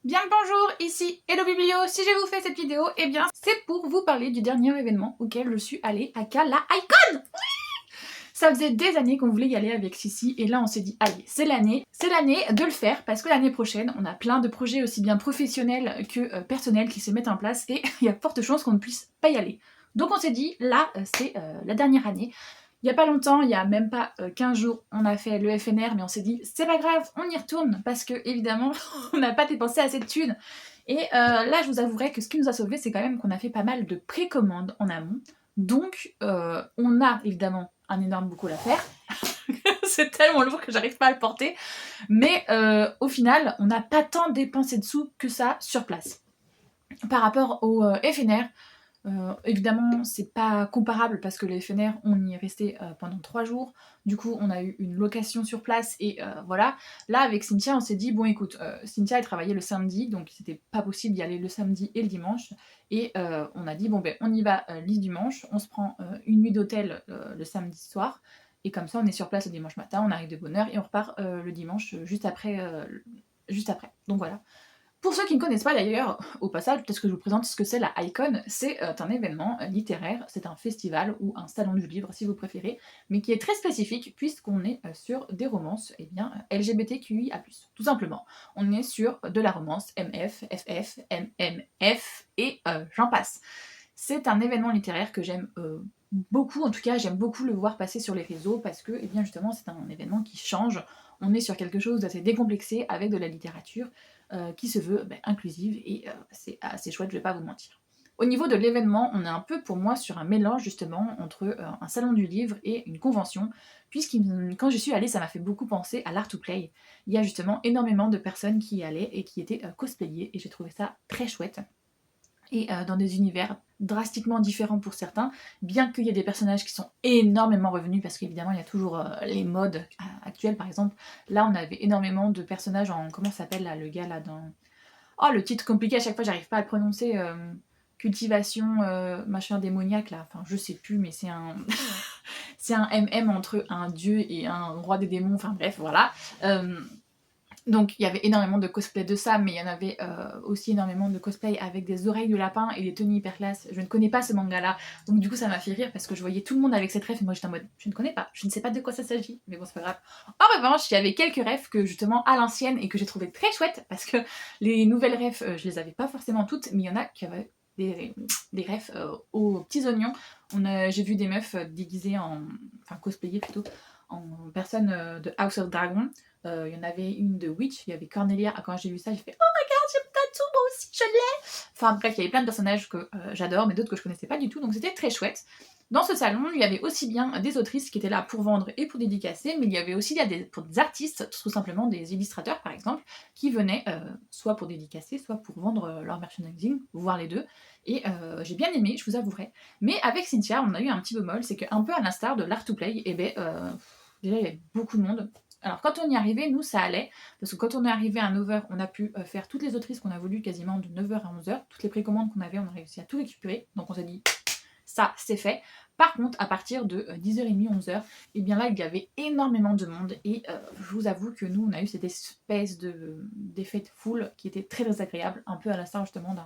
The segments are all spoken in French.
Bien le bonjour, ici Hello Biblio. Si je vous fais cette vidéo, eh bien c'est pour vous parler du dernier événement auquel je suis allée à Cala Icon. Ça faisait des années qu'on voulait y aller avec Sissi et là on s'est dit allez, c'est l'année de le faire parce que l'année prochaine on a plein de projets aussi bien professionnels que personnels qui se mettent en place et il y a forte chance qu'on ne puisse pas y aller. Donc on s'est dit là c'est la dernière année. Il n'y a pas longtemps, il y a même pas 15 jours, on a fait le FNR, mais on s'est dit c'est pas grave, on y retourne parce que évidemment on n'a pas dépensé assez de thunes. Et là je vous avouerai que ce qui nous a sauvés c'est quand même qu'on a fait pas mal de précommandes en amont. Donc on a évidemment un énorme boucle à faire. C'est tellement lourd que j'arrive pas à le porter. Mais au final, on n'a pas tant dépensé de sous que ça sur place. Par rapport au FNR, évidemment, c'est pas comparable parce que le FNR, on y est resté pendant 3 jours. Du coup, on a eu une location sur place et voilà. Là, avec Cynthia, on s'est dit bon, écoute, Cynthia, elle travaillait le samedi, donc c'était pas possible d'y aller le samedi et le dimanche. Et on a dit bon, ben, on y va le dimanche, on se prend une nuit d'hôtel le samedi soir. Et comme ça, on est sur place le dimanche matin, on arrive de bonne heure et on repart le dimanche juste après. Donc voilà. Pour ceux qui ne connaissent pas d'ailleurs, au passage, peut-être que je vous présente ce que c'est la Icon. C'est un événement littéraire, c'est un festival ou un salon du livre si vous préférez, mais qui est très spécifique puisqu'on est sur des romances LGBTQIA+. Tout simplement. On est sur de la romance MF, FF, MMF et j'en passe. C'est un événement littéraire que j'aime beaucoup, en tout cas j'aime beaucoup le voir passer sur les réseaux parce que bien justement c'est un événement qui change. On est sur quelque chose d'assez décomplexé avec de la littérature qui se veut inclusive et c'est assez chouette, je vais pas vous mentir. Au niveau de l'événement, on est un peu pour moi sur un mélange justement entre un salon du livre et une convention, puisque quand je suis allée, ça m'a fait beaucoup penser à l'Art to Play. Il y a justement énormément de personnes qui y allaient et qui étaient cosplayées et j'ai trouvé ça très chouette. Et dans des univers drastiquement différents pour certains, bien qu'il y ait des personnages qui sont énormément revenus, parce qu'évidemment il y a toujours les modes actuels par exemple. Là on avait énormément de personnages en... comment s'appelle là le gars là dans... Oh le titre compliqué à chaque fois j'arrive pas à le prononcer. Cultivation machin démoniaque là, enfin je sais plus mais c'est un... c'est un MM entre un dieu et un roi des démons, enfin bref voilà. Donc il y avait énormément de cosplay de ça, mais il y en avait aussi énormément de cosplay avec des oreilles de lapin et des tenues hyper classe. Je ne connais pas ce manga-là, donc du coup ça m'a fait rire parce que je voyais tout le monde avec cette ref et moi j'étais en mode je ne connais pas, je ne sais pas de quoi ça s'agit, mais bon c'est pas grave. En revanche, il y avait quelques refs que justement à l'ancienne et que j'ai trouvé très chouettes parce que les nouvelles refs, je les avais pas forcément toutes, mais il y en a qui avaient des refs aux petits oignons. J'ai vu des meufs déguisées en... enfin cosplayées plutôt, en personne de House of Dragon. Il y en avait une de Witch, il y avait Cornelia. Quand j'ai vu ça, j'ai fait oh regarde, j'ai pas tout, moi aussi je l'ai. Enfin bref, il y avait plein de personnages que j'adore, mais d'autres que je connaissais pas du tout, donc c'était très chouette. Dans ce salon, il y avait aussi bien des autrices qui étaient là pour vendre et pour dédicacer, mais il y avait aussi pour des artistes, tout simplement des illustrateurs par exemple, qui venaient soit pour dédicacer, soit pour vendre leur merchandising, voire les deux. Et j'ai bien aimé, je vous avouerai. Mais avec Cynthia, on a eu un petit bémol, c'est qu'un peu à l'instar de l'Art to Play, et ben déjà il y avait beaucoup de monde. Alors quand on y arrivait, nous ça allait, parce que quand on est arrivé à 9h, on a pu faire toutes les autrices qu'on a voulu quasiment de 9h à 11h, toutes les précommandes qu'on avait, on a réussi à tout récupérer, donc on s'est dit ça c'est fait. Par contre, à partir de 10h30, 11h, et bien là il y avait énormément de monde et je vous avoue que nous on a eu cette espèce d'effet de foule qui était très désagréable, un peu à l'instar justement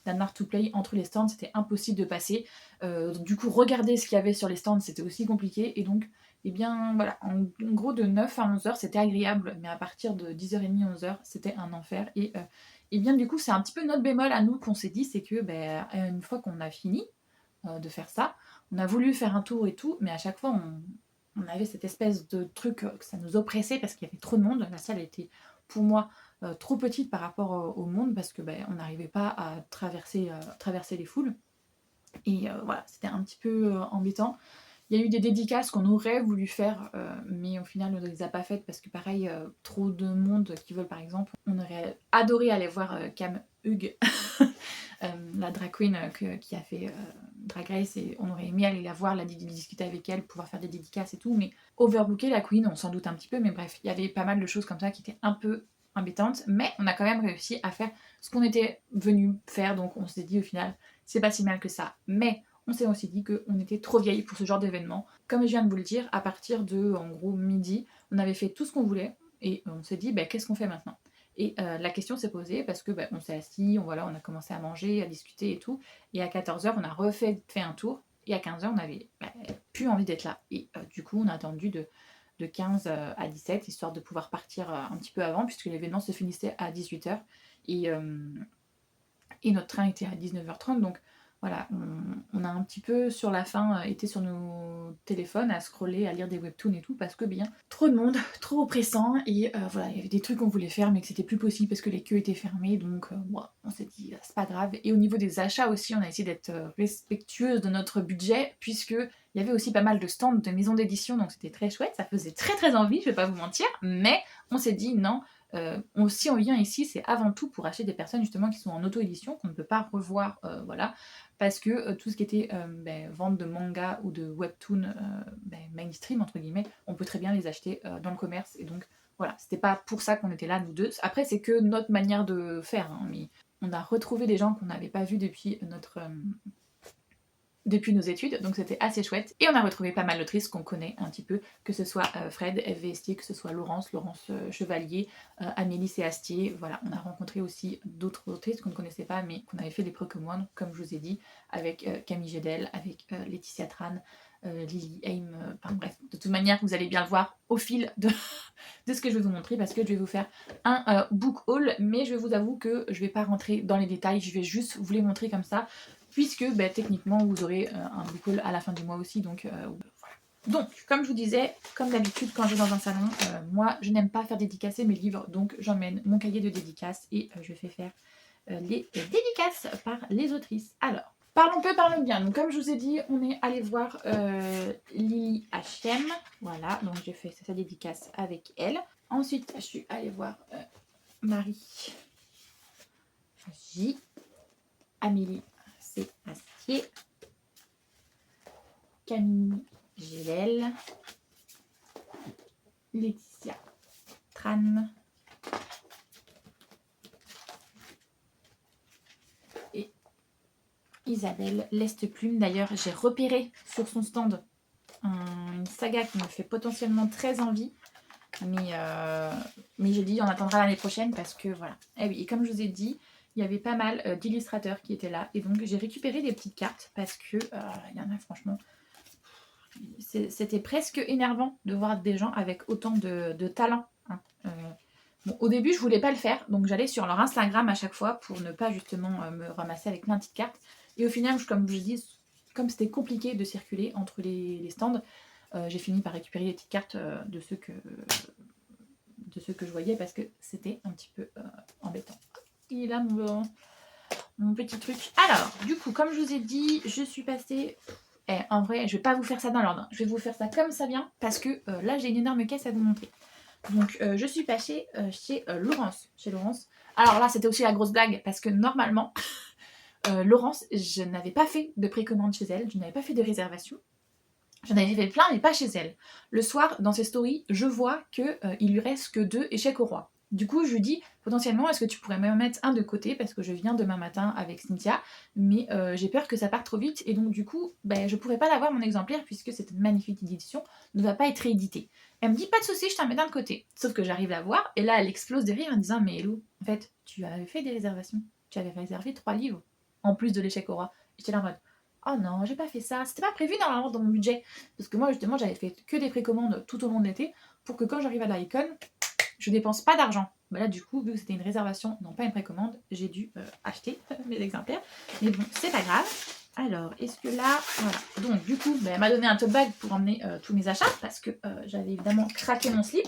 d'un art to play entre les stands, c'était impossible de passer. Donc, du coup, regarder ce qu'il y avait sur les stands, c'était aussi compliqué. Et donc, eh bien, voilà, en gros, de 9 à 11h, c'était agréable, mais à partir de 10h30, 11h, c'était un enfer. Et bien, du coup, c'est un petit peu notre bémol à nous qu'on s'est dit, c'est que, une fois qu'on a fini de faire ça, on a voulu faire un tour et tout, mais à chaque fois, on avait cette espèce de truc que ça nous oppressait parce qu'il y avait trop de monde. La salle était, pour moi, trop petite par rapport au monde parce que on n'arrivait pas à traverser les foules. Et voilà, c'était un petit peu embêtant. Il y a eu des dédicaces qu'on aurait voulu faire, mais au final on ne les a pas faites parce que pareil, trop de monde qui veulent par exemple. On aurait adoré aller voir Cam Hugh, la drag queen qui a fait Drag Race, et on aurait aimé aller la voir, discuter avec elle, pouvoir faire des dédicaces et tout, mais overbooker la queen, on s'en doute un petit peu, mais bref, il y avait pas mal de choses comme ça qui étaient un peu embêtantes, mais on a quand même réussi à faire ce qu'on était venu faire, donc on s'est dit au final, c'est pas si mal que ça, mais on s'est aussi dit qu'on était trop vieille pour ce genre d'événement. Comme je viens de vous le dire, à partir de, en gros, midi, on avait fait tout ce qu'on voulait, et on s'est dit, qu'est-ce qu'on fait maintenant ? Et la question s'est posée parce que on s'est assis, on a commencé à manger, à discuter et tout. Et à 14h, on a fait un tour. Et à 15h, on avait plus envie d'être là. Et du coup, on a attendu de 15 à 17, histoire de pouvoir partir un petit peu avant, puisque l'événement se finissait à 18h. Et notre train était à 19h30, donc voilà, on a un petit peu sur la fin été sur nos téléphones à scroller, à lire des webtoons et tout, parce que trop de monde, trop oppressant, et voilà, il y avait des trucs qu'on voulait faire mais que c'était plus possible parce que les queues étaient fermées, donc on s'est dit c'est pas grave. Et au niveau des achats aussi, on a essayé d'être respectueuse de notre budget, puisque il y avait aussi pas mal de stands de maisons d'édition, donc c'était très chouette, ça faisait très très envie, je vais pas vous mentir, mais on s'est dit non, si on vient ici, c'est avant tout pour acheter des personnes justement qui sont en auto-édition, qu'on ne peut pas revoir, voilà, parce que tout ce qui était vente de manga ou de webtoon mainstream, entre guillemets, on peut très bien les acheter dans le commerce, et donc voilà, c'était pas pour ça qu'on était là, nous deux. Après, c'est que notre manière de faire, hein, mais on a retrouvé des gens qu'on n'avait pas vus depuis nos études, donc c'était assez chouette. Et on a retrouvé pas mal d'autrices qu'on connaît un petit peu, que ce soit Fred, FV Estier, que ce soit Laurence Chevalier, Amélie Séastier. Voilà, on a rencontré aussi d'autres autrices qu'on ne connaissait pas, mais qu'on avait fait des précommandes, comme je vous ai dit, avec Camille Gédel, avec Laetitia Tran, Lily Haim, enfin bref, de toute manière, vous allez bien le voir au fil de ce que je vais vous montrer, parce que je vais vous faire un book haul, mais je vous avoue que je vais pas rentrer dans les détails, je vais juste vous les montrer comme ça, puisque techniquement vous aurez un book haul à la fin du mois aussi, donc voilà. Donc, comme je vous disais, comme d'habitude quand je vais dans un salon, moi je n'aime pas faire dédicacer mes livres, donc j'emmène mon cahier de dédicaces et je fais faire les dédicaces par les autrices. Alors, parlons peu, parlons bien. Donc comme je vous ai dit, on est allé voir Lily H.M. Voilà, donc j'ai fait sa dédicace avec elle. Ensuite, je suis allée voir Marie J. Amélie C. Astier, Camille Gélel, Laetitia Tran et Isabelle Lesteplume. D'ailleurs, j'ai repéré sur son stand une saga qui me fait potentiellement très envie. Mais j'ai dit on attendra l'année prochaine parce que voilà. Et oui, et comme je vous ai dit, il y avait pas mal d'illustrateurs qui étaient là. Et donc j'ai récupéré des petites cartes parce que il y en a franchement. C'était presque énervant de voir des gens avec autant de talent. Hein. Bon, au début, je voulais pas le faire, donc j'allais sur leur Instagram à chaque fois pour ne pas justement me ramasser avec plein de petites cartes. Et au final, comme je dis, comme c'était compliqué de circuler entre les stands, j'ai fini par récupérer les petites cartes de ceux que je voyais parce que c'était un petit peu embêtant. Il est là mon petit truc. Alors, du coup, comme je vous ai dit, je suis passée... en vrai, je vais pas vous faire ça dans l'ordre. Je vais vous faire ça comme ça vient parce que là, j'ai une énorme caisse à vous montrer. Donc, je suis passée chez Laurence. Alors là, c'était aussi la grosse blague parce que normalement, Laurence, je n'avais pas fait de précommande chez elle. Je n'avais pas fait de réservation. J'en avais fait plein, mais pas chez elle. Le soir, dans ses stories, je vois qu'il lui reste que 2 échecs au roi. Du coup, je lui dis, potentiellement, est-ce que tu pourrais me mettre un de côté, parce que je viens demain matin avec Cynthia, mais j'ai peur que ça parte trop vite, et donc du coup, je pourrais pas l'avoir mon exemplaire, puisque cette magnifique édition ne va pas être rééditée. Elle me dit, pas de souci, je t'en mets d'un côté. Sauf que j'arrive à voir, et là, elle explose de rire en disant, mais Hello, en fait, tu avais fait des réservations. Tu avais réservé 3 livres, en plus de l'échec au roi. J'étais là en mode, oh non, j'ai pas fait ça, c'était pas prévu normalement dans mon budget. Parce que moi, justement, j'avais fait que des précommandes tout au long de l'été pour que quand j'arrive à la Icon, je dépense pas d'argent. Là, du coup, vu que c'était une réservation, non pas une précommande, j'ai dû acheter mes exemplaires. Mais bon, c'est pas grave. Alors, est-ce que là, voilà. Donc, du coup, elle m'a donné un tote bag pour emmener tous mes achats parce que j'avais évidemment craqué mon slip.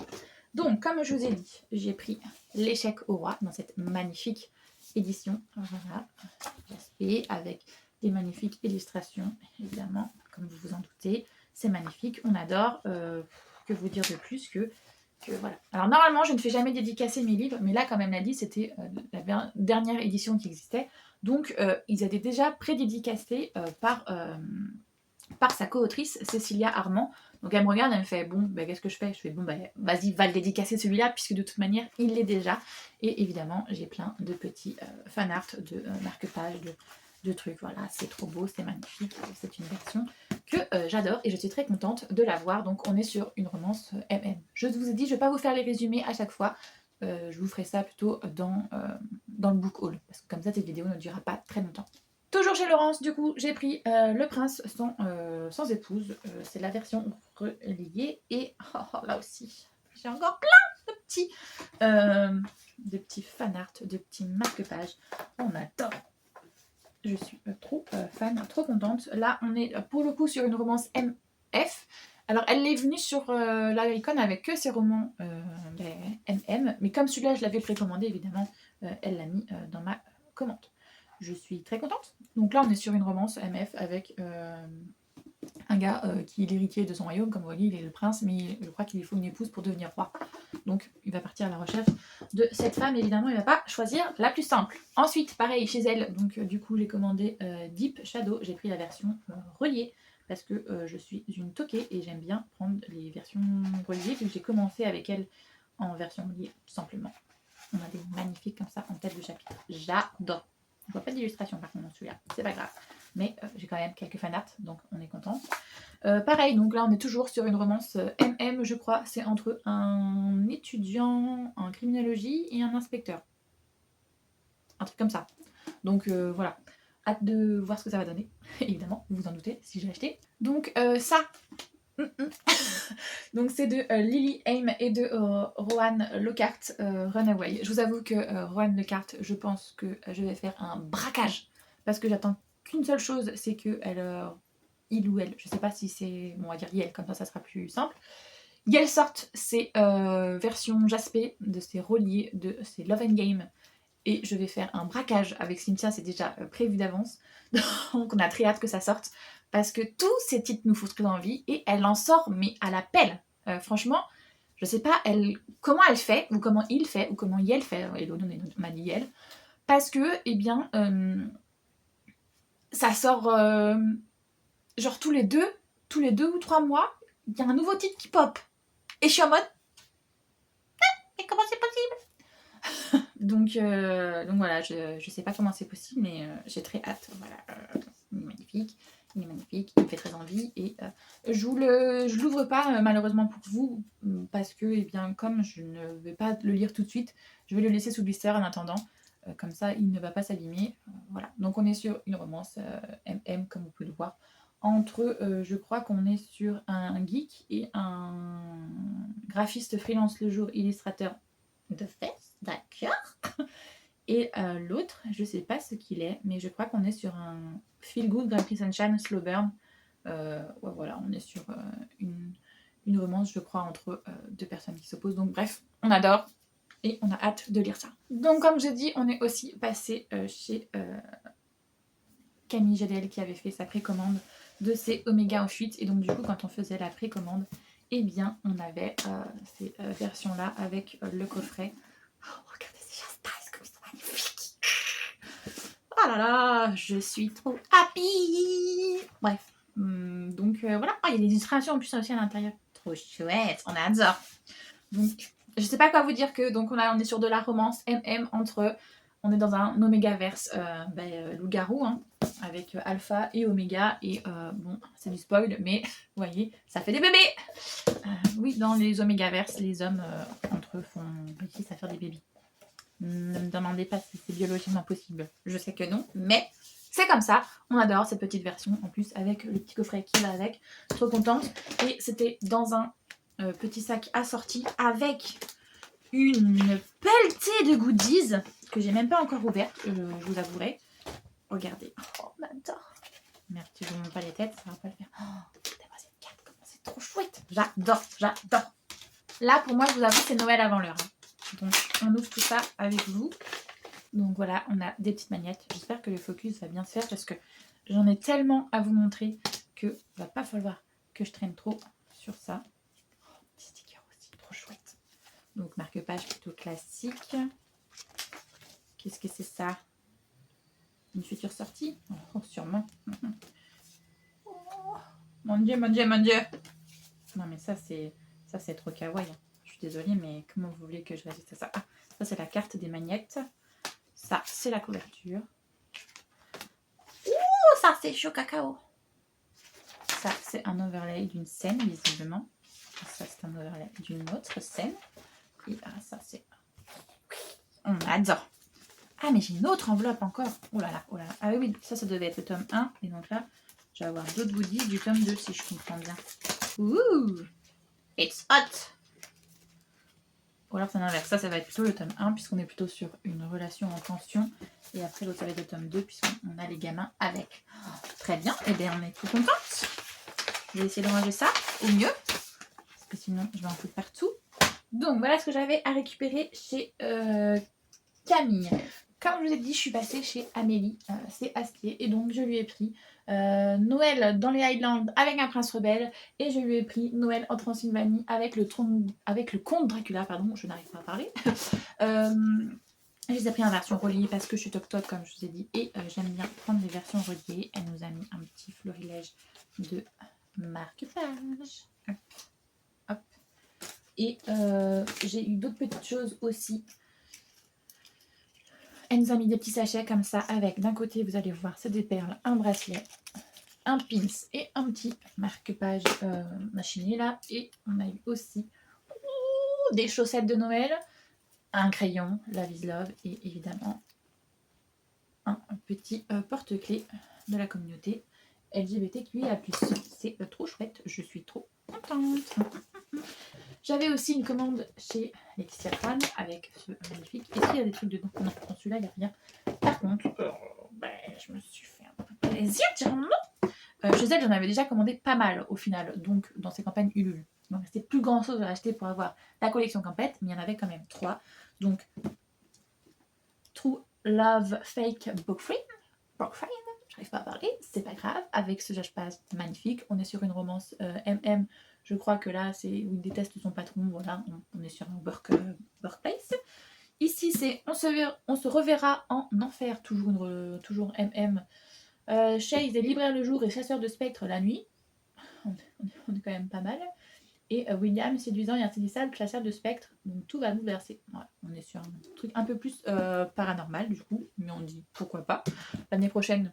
Donc, comme je vous ai dit, j'ai pris l'échec au roi dans cette magnifique édition. Voilà, j'aspect avec des magnifiques illustrations, évidemment, comme vous vous en doutez. C'est magnifique, on adore. Que vous dire de plus que voilà. Alors normalement, je ne fais jamais dédicacer mes livres, mais là, comme elle me l'a dit, c'était la dernière édition qui existait. Donc, ils étaient déjà prédédicacés par sa co-autrice, Cécilia Armand. Donc elle me regarde, elle me fait, bon, qu'est-ce que je fais? Je fais, bon, vas-y, va le dédicacer celui-là, puisque de toute manière, il l'est déjà. Et évidemment, j'ai plein de petits fan art, de marque-pages, de trucs. Voilà, c'est trop beau, c'est magnifique. C'est une version que j'adore et je suis très contente de l'avoir. Donc on est sur une romance MM. Je vous ai dit, je ne vais pas vous faire les résumés à chaque fois. je vous ferai ça plutôt dans le book haul, parce que comme ça cette vidéo ne durera pas très longtemps. Toujours chez Laurence, du coup, j'ai pris Le Prince sans épouse. C'est la version reliée. Et là aussi, j'ai encore plein de petits fanarts, de petits marque-pages. On adore. Je suis trop fan, trop contente. Là, on est pour le coup sur une romance MF. Alors, elle est venue sur la Icon avec que ses romans MM. Mais comme celui-là, je l'avais précommandé, évidemment, elle l'a mis dans ma commande. Je suis très contente. Donc là, on est sur une romance MF avec un gars qui est l'héritier de son royaume. Comme vous voyez, il est le prince, mais je crois qu'il lui faut une épouse pour devenir roi. Donc, il va partir à la recherche de cette femme. Évidemment, il ne va pas choisir la plus simple. Ensuite, pareil, chez elle, donc du coup, j'ai commandé Deep Shadow. J'ai pris la version reliée parce que je suis une toquée et j'aime bien prendre les versions reliées. Vu que j'ai commencé avec elle en version reliée, tout simplement. On a des magnifiques comme ça en tête de chapitre. J'adore. Je vois pas d'illustration par contre dans celui-là, c'est pas grave. Mais j'ai quand même quelques fanarts, donc on est content. Pareil, donc là on est toujours sur une romance MM, je crois. C'est entre un étudiant en criminologie et un inspecteur. Un truc comme ça. Donc voilà. Hâte de voir ce que ça va donner. Évidemment, vous vous en doutez si j'ai acheté. Donc ça. Donc c'est de Lily Aim et de Rohan Lockhart, Runaway. Je vous avoue que Rohan Lockhart, je pense que je vais faire un braquage parce que j'attends qu'une seule chose, c'est que il ou elle, je sais pas si c'est, bon, on va dire Yel, comme ça sera plus simple. Yel sorte ses versions Jaspé de ses reliés, de ses Love and Game. Et je vais faire un braquage avec Cynthia, c'est déjà prévu d'avance. Donc on a très hâte que ça sorte. Parce que tous ces titres nous foutent envie et elle en sort, mais à la pelle. Franchement, je sais pas comment elle fait, ou comment il fait, ou comment Yel fait. Hello, on m'a dit Yel. Parce que, eh bien, ça sort genre tous les deux ou 3 mois, il y a un nouveau titre qui pop. Et je suis en mode, mais comment c'est possible? Donc voilà, je sais pas comment c'est possible, mais j'ai très hâte. Voilà, il est magnifique, il me fait très envie et je l'ouvre pas malheureusement pour vous parce que eh bien comme je ne vais pas le lire tout de suite, je vais le laisser sous blister en attendant. Comme ça, il ne va pas s'abîmer. Voilà. Donc on est sur une romance MM comme vous pouvez le voir. Entre, je crois qu'on est sur un geek et un graphiste freelance le jour, illustrateur de fesses, d'accord. Et l'autre, je sais pas ce qu'il est, mais je crois qu'on est sur un Feel Good, Graphic Sunshine, Slow Burn. Ouais, voilà, on est sur une romance, je crois, entre deux personnes qui s'opposent. Donc bref, on adore et on a hâte de lire ça. Donc comme j'ai dit, on est aussi passé chez Camille Jadel qui avait fait sa précommande de ces Oméga en fuite. Et donc du coup, quand on faisait la précommande, eh bien, on avait ces versions-là avec le coffret. Oh, regardez ces chastises comme ils sont magnifiques. Oh là là, je suis trop happy. Bref, donc voilà. Oh, il y a des illustrations en plus aussi à l'intérieur. Trop chouette, on adore. Donc, je sais pas quoi vous dire que donc on est sur de la romance MM entre, on est dans un Omégaverse loup-garou hein, avec Alpha et Oméga et bon c'est du spoil mais vous voyez ça fait des bébés. Oui dans les Omégaverses les hommes entre eux réussissent à faire des bébés. Ne me demandez pas si c'est biologiquement possible, je sais que non mais c'est comme ça, on adore cette petite version en plus avec le petit coffret qui va avec, trop contente et c'était dans un petit sac assorti avec une pelletée de goodies que j'ai même pas encore ouverte, je vous avouerai. Regardez. Oh, on adore. Merde, si je ne montre pas les têtes, ça va pas le faire. Oh, cette carte, comment c'est trop chouette. J'adore, j'adore. Là, pour moi, je vous avoue, c'est Noël avant l'heure. Donc, on ouvre tout ça avec vous. Donc voilà, on a des petites magnettes. J'espère que le focus va bien se faire parce que j'en ai tellement à vous montrer que va pas falloir que je traîne trop sur ça. Oh, petit sticker aussi, trop chouette. Donc marque-page plutôt classique. Qu'est-ce que c'est ça? Une future sortie? Oh, sûrement. Oh, mon Dieu, mon Dieu, mon Dieu. Non mais ça c'est trop kawaii. Je suis désolée mais comment vous voulez que je résiste à ça? Ah, ça c'est la carte des magnettes. Ça c'est la couverture. Ouh, ça c'est chaud cacao. Ça c'est un overlay d'une scène visiblement. Ça c'est un overlay d'une autre scène. Et ça c'est On adore. Ah, mais j'ai une autre enveloppe encore. Oh là là, oh là là. Ah oui, ça devait être le tome 1. Et donc là, je vais avoir d'autres goodies du tome 2, si je comprends bien. Ouh, it's hot. Ou alors c'est l'inverse. Ça va être plutôt le tome 1, puisqu'on est plutôt sur une relation en tension. Et après, l'autre, ça va être le tome 2, puisqu'on a les gamins avec. Oh, très bien. Et bien, on est tout contente. Je vais essayer de ranger ça au mieux. Parce que sinon, je vais en foutre partout. Donc, voilà ce que j'avais à récupérer chez Camille. Comme je vous ai dit, je suis passée chez Amélie, c'est Astier, et donc je lui ai pris Noël dans les Highlands avec un prince rebelle, et je lui ai pris Noël en Transylvanie avec le comte Dracula, pardon, je n'arrive pas à parler. Je les ai pris en version reliée parce que je suis top comme je vous ai dit, et j'aime bien prendre des versions reliées. Elle nous a mis un petit florilège de marque-page. Hop, hop. Et j'ai eu d'autres petites choses aussi. Elle nous a mis des petits sachets comme ça avec, d'un côté, vous allez voir, c'est des perles, un bracelet, un pins et un petit marque-page machiné là. Et on a eu aussi des chaussettes de Noël, un crayon, Love is Love et évidemment un petit porte-clés de la communauté LGBTQIA+. C'est trop chouette, je suis trop contente. J'avais aussi une commande chez Laetitia Tran avec ce magnifique. Est-ce qu'il y a des trucs dedans? Non, dans celui-là, il n'y a rien. Par contre, je me suis fait un peu plaisir, dirons-nous. Chez elle, j'en avais déjà commandé pas mal au final, donc dans ces campagnes Ulule. Il ne restait plus grand-chose à acheter pour avoir la collection complète, mais il y en avait quand même 3. Donc, True Love Fake Bookfriend, j'arrive pas à parler, c'est pas grave, avec ce jage-passe magnifique. On est sur une romance MM. Je crois que là, c'est où il déteste son patron. Voilà, on est sur un workplace. Ici, c'est on se reverra en enfer, toujours MM. Chase est libraire le jour et chasseur de spectres la nuit. On est quand même pas mal. Et William, séduisant et insaisissable, chasseur de spectres. Donc tout va nous verser. Voilà, on est sur un truc un peu plus paranormal du coup, mais on dit pourquoi pas. L'année prochaine,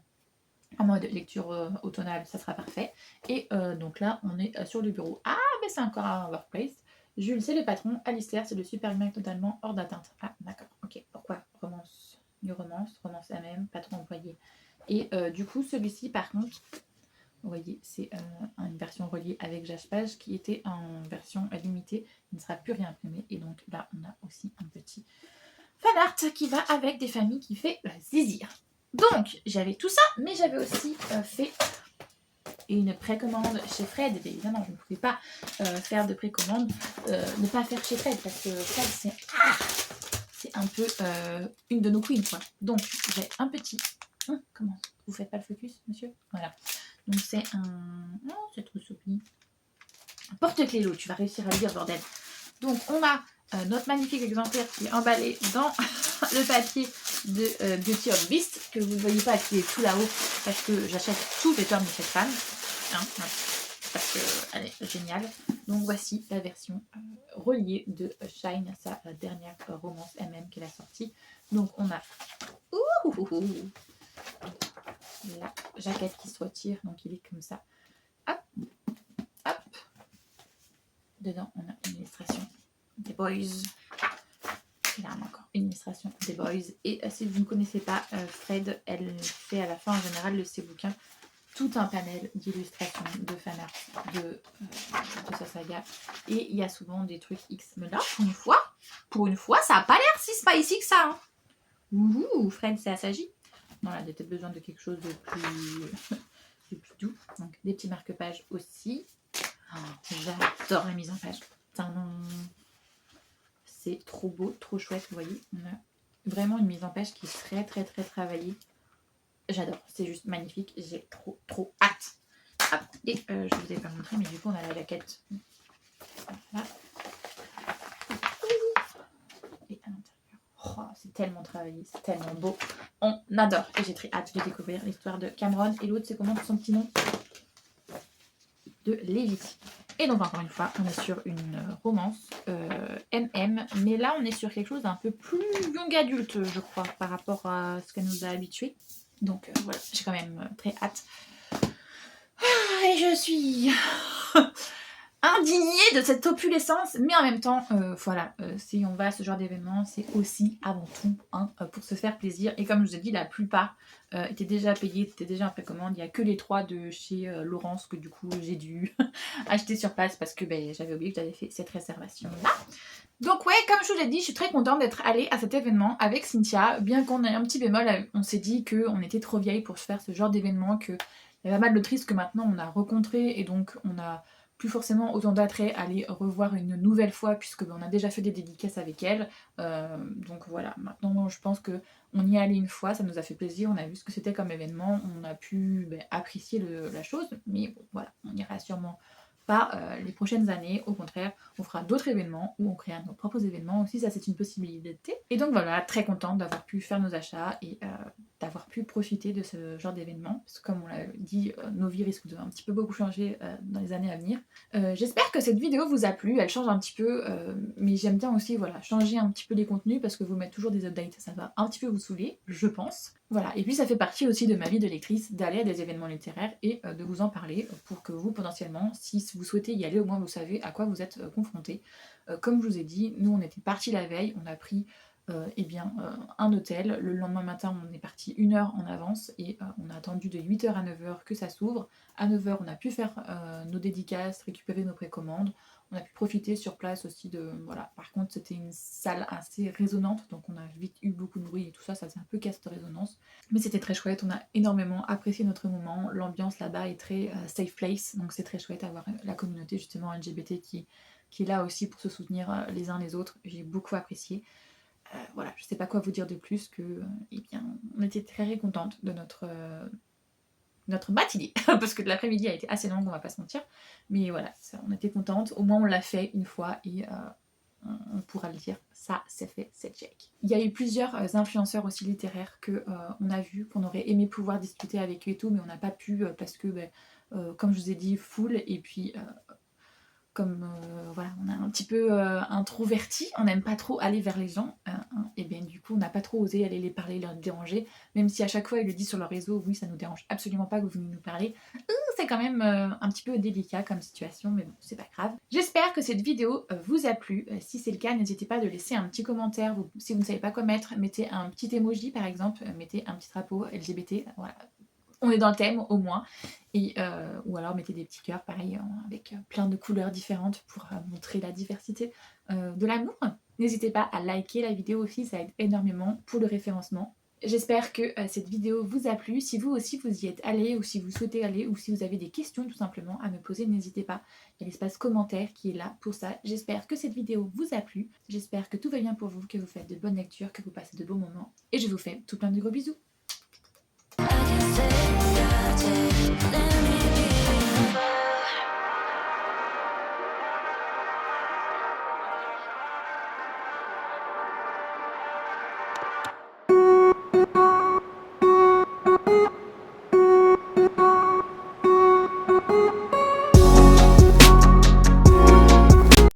en mode lecture automnale, ça sera parfait. Et donc là, on est sur le bureau. Ah, mais c'est encore un workplace. Jules, c'est le patron. Alistair, c'est le superhumain totalement hors d'atteinte. Ah, d'accord. Ok. Pourquoi romance, new romance MM, patron employé. Et du coup, celui-ci, par contre, vous voyez, c'est une version reliée avec jage-page qui était en version limitée. Il ne sera plus réimprimé. Et donc là, on a aussi un petit fan art qui va avec des familles qui fait zizir. Donc, j'avais tout ça, mais j'avais aussi fait une précommande chez Fred. Et évidemment, je ne pouvais pas faire de précommande, ne pas faire chez Fred, parce que Fred, c'est un peu une de nos queens, quoi. Donc, j'ai un petit... comment? Vous faites pas le focus, monsieur? Voilà. Donc, c'est un... Oh, c'est trop soupli. Porte-clés, l'eau, tu vas réussir à le lire, bordel. Donc, on a notre magnifique exemplaire qui est emballé dans le papier de Beauty of Beast, que vous ne voyez pas, qui est tout là-haut, parce que j'achète tous les tomes de cette femme, hein, parce qu'elle est géniale. Donc voici la version reliée de Shine, sa dernière romance MM qu'elle a sortie. Donc on a la jaquette qui se retire, donc il est comme ça. Hop, hop. Dedans, on a une illustration des Boys. Il y a encore une illustration des Boys. Et si vous ne connaissez pas Fred, elle fait à la fin en général de ses bouquins tout un panel d'illustrations, de fanart, de sa saga. Et il y a souvent des trucs X. Mais là, pour une fois, ça n'a pas l'air si spicy que ça. Hein. Ouh, Fred, c'est assagi. Non, là, j'ai peut-être besoin de quelque chose de plus doux. Donc, des petits marque-pages aussi. Oh, j'adore la mise en page. C'est trop beau, trop chouette, vous voyez. On a vraiment une mise en page qui est très travaillée. J'adore, c'est juste magnifique. J'ai trop hâte. Hop, et je ne vous ai pas montré, mais du coup, on a la jaquette. Voilà. Et à l'intérieur. Oh, c'est tellement travaillé, c'est tellement beau. On adore. Et j'ai très hâte de découvrir l'histoire de Cameron. Et l'autre, c'est comment son petit nom? De Lévi. Et donc encore une fois, on est sur une romance MM, mais là on est sur quelque chose d'un peu plus young adulte, je crois, par rapport à ce qu'elle nous a habitués. Donc voilà, j'ai quand même très hâte. Et je suis indignée de cette opulescence, mais en même temps, voilà, si on va à ce genre d'événement, c'est aussi avant tout pour se faire plaisir. Et comme je vous ai dit, la plupart étaient déjà payés, étaient déjà en précommande. Il n'y a que les 3 de chez Laurence que du coup j'ai dû acheter sur place parce que j'avais oublié que j'avais fait cette réservation-là. Donc ouais, comme je vous l'ai dit, je suis très contente d'être allée à cet événement avec Cynthia, bien qu'on ait un petit bémol, on s'est dit qu'on était trop vieille pour se faire ce genre d'événement, qu'il y a pas mal d'autrices que maintenant on a rencontrées et donc on a plus forcément autant d'attrait à les revoir une nouvelle fois puisque on a déjà fait des dédicaces avec elles. Donc voilà, maintenant je pense que on y est allé une fois, ça nous a fait plaisir, on a vu ce que c'était comme événement, on a pu apprécier la chose, mais bon, voilà, on ira sûrement pas les prochaines années. Au contraire, on fera d'autres événements ou on créera nos propres événements aussi, ça c'est une possibilité. Et donc voilà, très contente d'avoir pu faire nos achats et d'avoir pu profiter de ce genre d'événement, parce que comme on l'a dit, nos vies risquent de un petit peu beaucoup changer dans les années à venir. J'espère que cette vidéo vous a plu, elle change un petit peu, mais j'aime bien aussi voilà, changer un petit peu les contenus, parce que vous mettre toujours des updates, ça va un petit peu vous saouler, je pense. Voilà, et puis ça fait partie aussi de ma vie de lectrice, d'aller à des événements littéraires et de vous en parler pour que vous, potentiellement, si vous souhaitez y aller, au moins vous savez à quoi vous êtes confrontés. Comme je vous ai dit, nous on était partis la veille, on a pris un hôtel. Le lendemain matin, on est parti 1 heure en avance et on a attendu de 8h à 9h que ça s'ouvre. À 9h, on a pu faire nos dédicaces, récupérer nos précommandes. On a pu profiter sur place aussi de... Voilà. Par contre, c'était une salle assez résonnante, donc on a vite eu beaucoup de bruit et tout ça, ça faisait un peu casse de résonance. Mais c'était très chouette, on a énormément apprécié notre moment. L'ambiance là-bas est très safe place, donc c'est très chouette d'avoir la communauté justement LGBT qui est là aussi pour se soutenir les uns les autres. J'ai beaucoup apprécié. Voilà, je sais pas quoi vous dire de plus que, on était très contente de notre matinée, parce que l'après-midi a été assez longue, on va pas se mentir, mais voilà, on était contente, au moins on l'a fait une fois et on pourra le dire, ça c'est fait, c'est check. Il y a eu plusieurs influenceurs aussi littéraires que on a vu, qu'on aurait aimé pouvoir discuter avec eux et tout, mais on n'a pas pu parce que, comme je vous ai dit, full, et puis comme voilà, on est un petit peu introverti, on n'aime pas trop aller vers les gens, et bien du coup on n'a pas trop osé aller les parler, leur déranger, même si à chaque fois ils le disent sur leur réseau, oui ça nous dérange absolument pas que vous veniez nous parler, c'est quand même un petit peu délicat comme situation, mais bon c'est pas grave. J'espère que cette vidéo vous a plu, si c'est le cas n'hésitez pas de laisser un petit commentaire, si vous ne savez pas quoi mettre, mettez un petit emoji par exemple, mettez un petit drapeau LGBT, voilà. On est dans le thème au moins, et, ou alors mettez des petits cœurs pareil avec plein de couleurs différentes pour montrer la diversité de l'amour. N'hésitez pas à liker la vidéo aussi, ça aide énormément pour le référencement. J'espère que cette vidéo vous a plu. Si vous aussi vous y êtes allé ou si vous souhaitez aller ou si vous avez des questions tout simplement à me poser, n'hésitez pas. Il y a l'espace commentaire qui est là pour ça. J'espère que cette vidéo vous a plu. J'espère que tout va bien pour vous, que vous faites de bonnes lectures, que vous passez de bons moments. Et je vous fais tout plein de gros bisous.